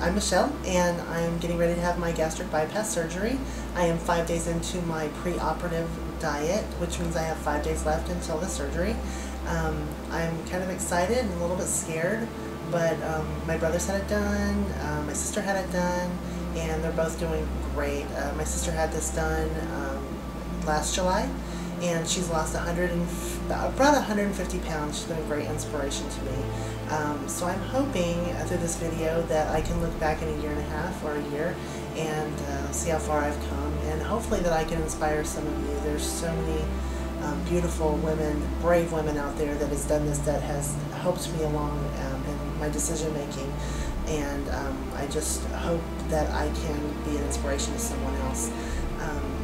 I'm Michelle, and I'm getting ready to have my gastric bypass surgery. I am 5 days into my pre-operative diet, which means I have 5 days left until the surgery. I'm kind of excited and a little bit scared, but my brothers had it done, my sister had it done, and they're both doing great. My sister had this done last July, and she's lost about 150 pounds. She's been a great inspiration to me. So I'm hoping through this video that I can look back in a year and a half or a year and see how far I've come, and hopefully that I can inspire some of you. There's so many beautiful women, brave women out there that has done this, that has helped me along in my decision making, and I just hope that I can be an inspiration to someone else.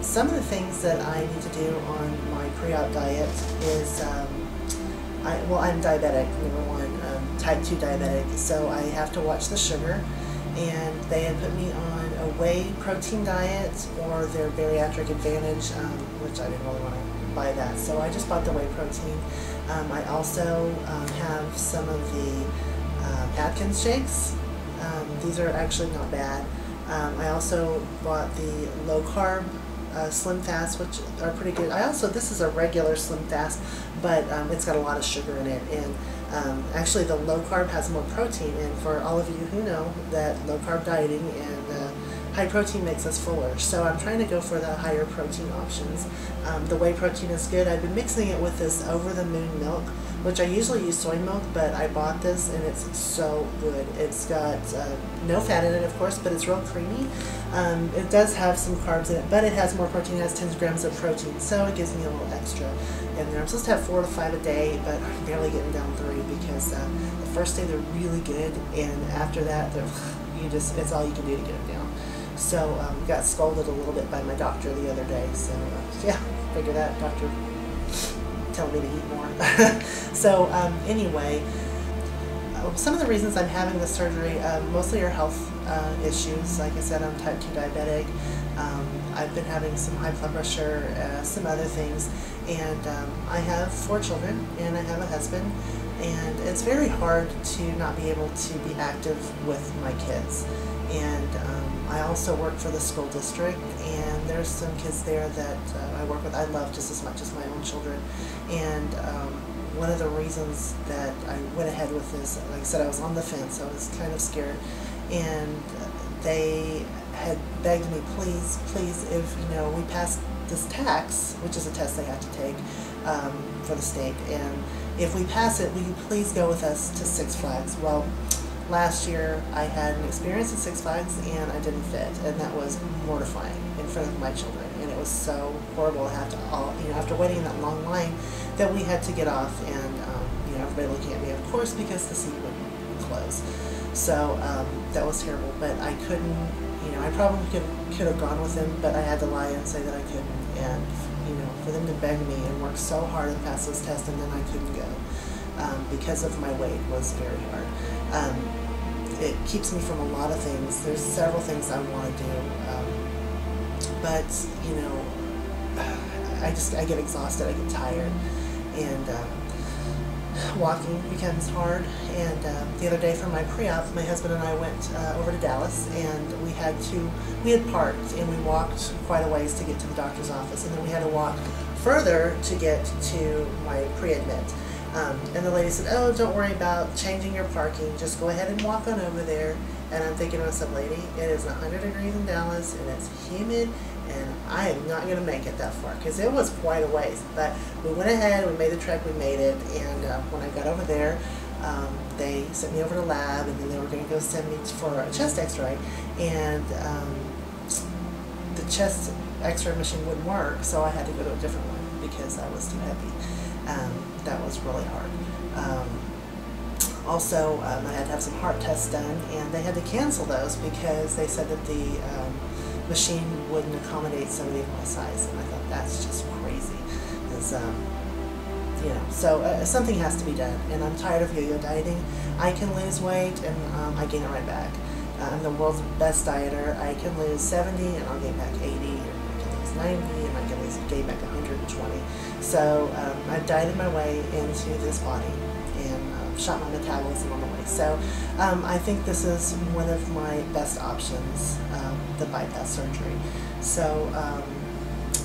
Some of the things that I need to do on my pre-op diet is, I'm diabetic, number one, type 2 diabetic, so I have to watch the sugar, and they had put me on a whey protein diet or their bariatric advantage, which I didn't really want to buy that, so I just bought the whey protein. I also have some of the Atkins shakes. These are actually not bad. I also bought the low carb Slim Fast, which are pretty good. This is a regular Slim Fast, but it's got a lot of sugar in it, and actually the low carb has more protein, and for all of you who know that low carb dieting and high protein makes us fuller, so I'm trying to go for the higher protein options. The whey protein is good. I've been mixing it with this Over the Moon milk, which I usually use soy milk, but I bought this and it's so good. It's got no fat in it, of course, but it's real creamy. It does have some carbs in it, but it has more protein. It has 10 grams of protein, so it gives me a little extra in there. I'm supposed to have 4 to 5 a day, but I'm barely getting down 3 because the first day they're really good, and after that, it's all you can do to get them down. So got scolded a little bit by my doctor the other day, so yeah, figure that doctor telling me to eat more. So anyway, some of the reasons I'm having the surgery mostly are health issues. Like I said, I'm type 2 diabetic. I've been having some high blood pressure, some other things, and I have 4 children, and I have a husband, and it's very hard to not be able to be active with my kids. And I also work for the school district, and there's some kids there that I work with I love just as much as my own children. And one of the reasons that I went ahead with this, like I said, I was on the fence. I was kind of scared, and they had begged me, please, if we pass this tax, which is a test they have to take for the state, and if we pass it, will you please go with us to Six Flags? Well, last year I had an experience at Six Flags and I didn't fit, and that was mortifying in front of my children, and it was so horrible to have to after waiting in that long line that we had to get off, and everybody looking at me, of course, because the seat wouldn't close. So that was terrible, but I couldn't, I probably could have gone with them, but I had to lie and say that I couldn't, and for them to beg me and work so hard and pass this test, and then I couldn't go because of my weight was very hard. It keeps me from a lot of things. There's several things I want to do, but I get exhausted, I get tired, and walking becomes hard. And the other day for my pre-op, my husband and I went over to Dallas, and we had parked, and we walked quite a ways to get to the doctor's office, and then we had to walk further to get to my pre-admit. And the lady said, oh, don't worry about changing your parking, just go ahead and walk on over there. And I'm thinking to myself, lady, it is 100 degrees in Dallas, and it's humid, and I am not going to make it that far, because it was quite a ways. But we went ahead, we made the trek, we made it, and when I got over there, they sent me over to lab, and then they were going to go send me for a chest x-ray, and the chest x-ray machine wouldn't work, so I had to go to a different one because I was too heavy. That was really hard. Also, I had to have some heart tests done, and they had to cancel those because they said that the machine wouldn't accommodate somebody of my size, and I thought that's just crazy. So something has to be done, and I'm tired of yo-yo dieting. I can lose weight, and I gain it right back. I'm the world's best dieter. I can lose 70, and I'll gain back 80, or I can lose 90, and I can gain back 120. So I've dieted my way into this body, and shot my metabolism on the way. So I think this is one of my best options, the bypass surgery. So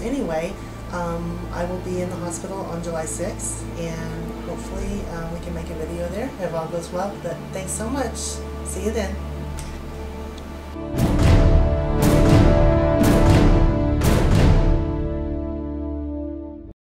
anyway, I will be in the hospital on July 6th, and hopefully we can make a video there if all goes well. But thanks so much. See you then.